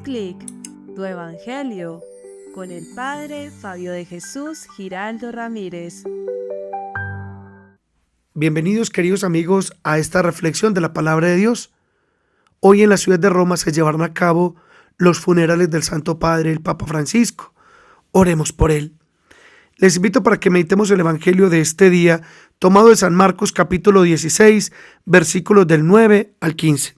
clic, tu evangelio, con el Padre Fabio de Jesús Giraldo Ramírez. Bienvenidos, queridos amigos, a esta reflexión de la palabra de Dios. Hoy en la ciudad de Roma se llevarán a cabo los funerales del Santo Padre, el Papa Francisco. Oremos por él. Les invito para que meditemos el evangelio de este día, tomado de San Marcos capítulo 16, versículos del 9 al 15.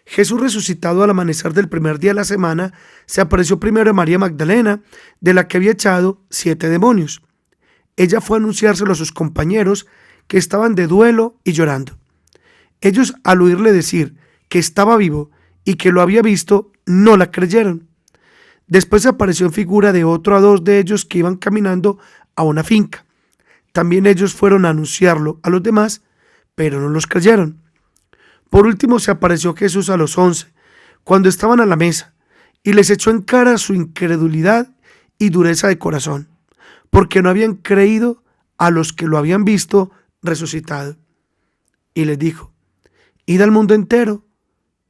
Jesús, resucitado al amanecer del primer día de la semana, se apareció primero a María Magdalena, de la que había echado 7 demonios. Ella fue a anunciárselo a sus compañeros, que estaban de duelo y llorando. Ellos, al oírle decir que estaba vivo y que lo había visto, no la creyeron. Después apareció en figura de otro a 2 de ellos que iban caminando a una finca. También ellos fueron a anunciarlo a los demás, pero no los creyeron. Por último se apareció Jesús a los 11, cuando estaban a la mesa, y les echó en cara su incredulidad y dureza de corazón, porque no habían creído a los que lo habían visto resucitado. Y les dijo: id al mundo entero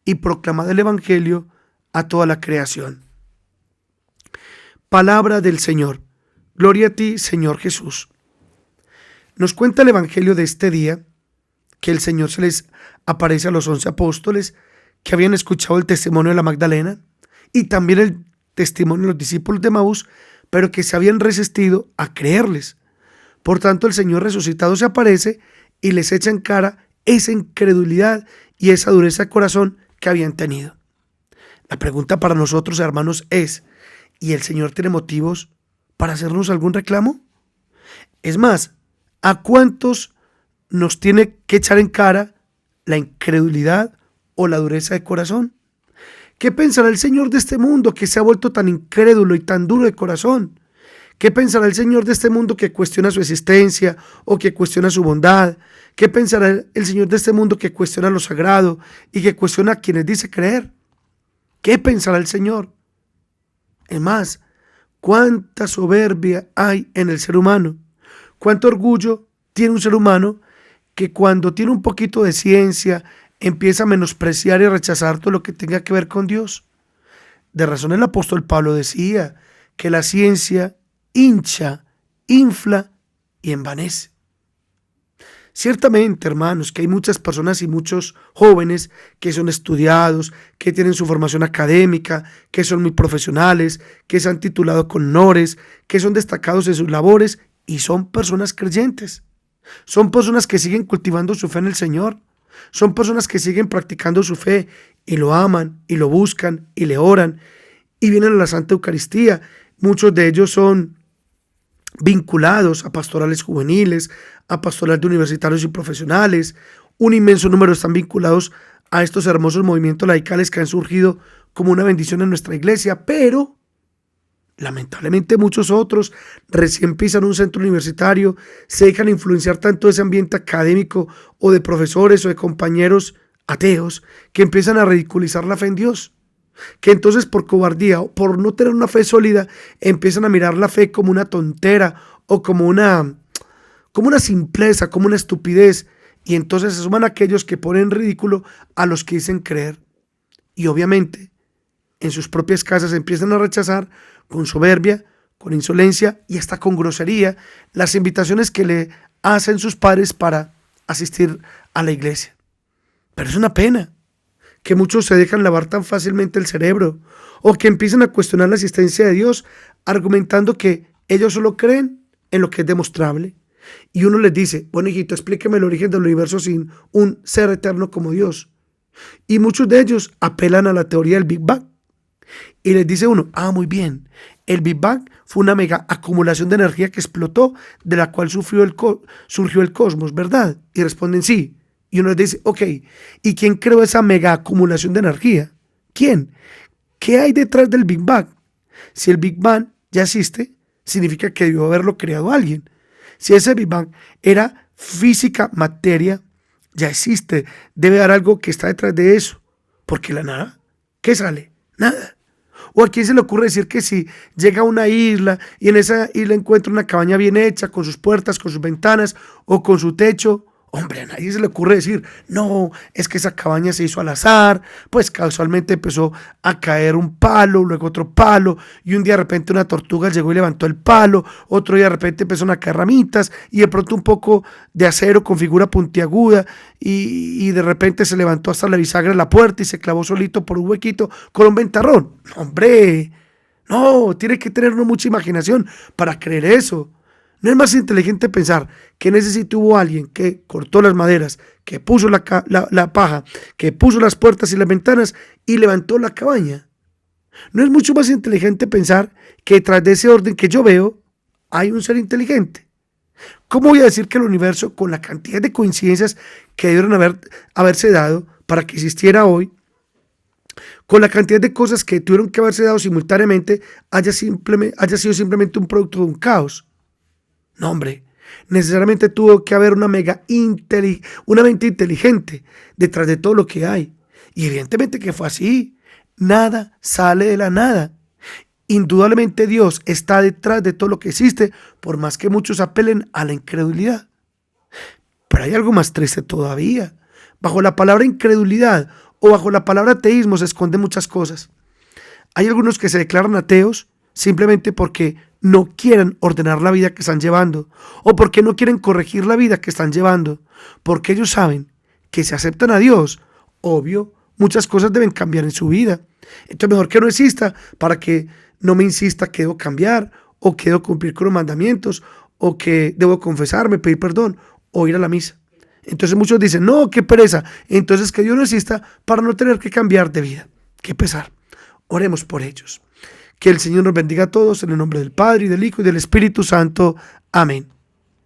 y proclamad el evangelio a toda la creación. Palabra del Señor. Gloria a ti, Señor Jesús. Nos cuenta el evangelio de este día que el Señor se les aparece a los 11 apóstoles que habían escuchado el testimonio de la Magdalena y también el testimonio de los discípulos de Maús, pero que se habían resistido a creerles. Por tanto, el Señor resucitado se aparece y les echa en cara esa incredulidad y esa dureza de corazón que habían tenido. La pregunta para nosotros, hermanos, es: ¿y el Señor tiene motivos para hacernos algún reclamo? Es más, ¿a cuántos nos tiene que echar en cara la incredulidad o la dureza de corazón? ¿Qué pensará el Señor de este mundo que se ha vuelto tan incrédulo y tan duro de corazón? ¿Qué pensará el Señor de este mundo que cuestiona su existencia o que cuestiona su bondad? ¿Qué pensará el Señor de este mundo que cuestiona lo sagrado y que cuestiona a quienes dice creer? ¿Qué pensará el Señor? Es más, ¿cuánta soberbia hay en el ser humano? ¿Cuánto orgullo tiene un ser humano que cuando tiene un poquito de ciencia empieza a menospreciar y rechazar todo lo que tenga que ver con Dios? De razón el apóstol Pablo decía que la ciencia hincha, infla y envanece. Ciertamente, hermanos, que hay muchas personas y muchos jóvenes que son estudiados, que tienen su formación académica, que son muy profesionales, que se han titulado con honores, que son destacados en sus labores y son personas creyentes. Son personas que siguen cultivando su fe en el Señor. Son personas que siguen practicando su fe y lo aman y lo buscan y le oran y vienen a la Santa Eucaristía. Muchos de ellos son vinculados a pastorales juveniles, a pastorales de universitarios y profesionales. Un inmenso número están vinculados a estos hermosos movimientos laicales que han surgido como una bendición en nuestra iglesia, pero lamentablemente muchos otros recién pisan un centro universitario, se dejan influenciar tanto de ese ambiente académico o de profesores o de compañeros ateos que empiezan a ridiculizar la fe en Dios, que entonces por cobardía o por no tener una fe sólida empiezan a mirar la fe como una tontera o como una simpleza, como una estupidez, y entonces se suman aquellos que ponen en ridículo a los que dicen creer, y obviamente en sus propias casas empiezan a rechazar con soberbia, con insolencia y hasta con grosería las invitaciones que le hacen sus padres para asistir a la iglesia. Pero es una pena que muchos se dejan lavar tan fácilmente el cerebro o que empiezan a cuestionar la existencia de Dios argumentando que ellos solo creen en lo que es demostrable. Y uno les dice: bueno, hijito, explíqueme el origen del universo sin un ser eterno como Dios. Y muchos de ellos apelan a la teoría del Big Bang. Y les dice uno: muy bien, el Big Bang fue una mega acumulación de energía que explotó, de la cual surgió el cosmos, ¿verdad? Y responden sí. Y uno les dice: ok, ¿y quién creó esa mega acumulación de energía? ¿Quién? ¿Qué hay detrás del Big Bang? Si el Big Bang ya existe, significa que debió haberlo creado alguien. Si ese Big Bang era física, materia, ya existe. Debe haber algo que está detrás de eso. Porque la nada, ¿qué sale? Nada. ¿O a quién se le ocurre decir que si llega a una isla y en esa isla encuentra una cabaña bien hecha, con sus puertas, con sus ventanas o con su techo, Hombre, a nadie se le ocurre decir, no, es que esa cabaña se hizo al azar, pues casualmente empezó a caer un palo, luego otro palo, y un día de repente una tortuga llegó y levantó el palo, otro día de repente empezaron a caer ramitas, y de pronto un poco de acero con figura puntiaguda, y de repente se levantó hasta la bisagra de la puerta y se clavó solito por un huequito con un ventarrón. Hombre, no, tiene que tener uno mucha imaginación para creer eso. ¿No es más inteligente pensar que en ese sitio hubo alguien que cortó las maderas, que puso la paja, que puso las puertas y las ventanas y levantó la cabaña? ¿No es mucho más inteligente pensar que detrás de ese orden que yo veo hay un ser inteligente? ¿Cómo voy a decir que el universo, con la cantidad de coincidencias que debieron haberse dado para que existiera hoy, con la cantidad de cosas que tuvieron que haberse dado simultáneamente, haya sido simplemente un producto de un caos? No, hombre, necesariamente tuvo que haber una mente inteligente detrás de todo lo que hay. Y evidentemente que fue así. Nada sale de la nada. Indudablemente Dios está detrás de todo lo que existe, por más que muchos apelen a la incredulidad. Pero hay algo más triste todavía. Bajo la palabra incredulidad o bajo la palabra ateísmo se esconden muchas cosas. Hay algunos que se declaran ateos simplemente porque no quieren ordenar la vida que están llevando, o porque no quieren corregir la vida que están llevando, porque ellos saben que si aceptan a Dios, obvio, muchas cosas deben cambiar en su vida. Entonces mejor que no exista para que no me insista que debo cambiar, o que debo cumplir con los mandamientos, o que debo confesarme, pedir perdón, o ir a la misa. Entonces muchos dicen, no, qué pereza, entonces que Dios no exista para no tener que cambiar de vida. Qué pesar. Oremos por ellos. Que el Señor nos bendiga a todos en el nombre del Padre, y del Hijo, y del Espíritu Santo. Amén.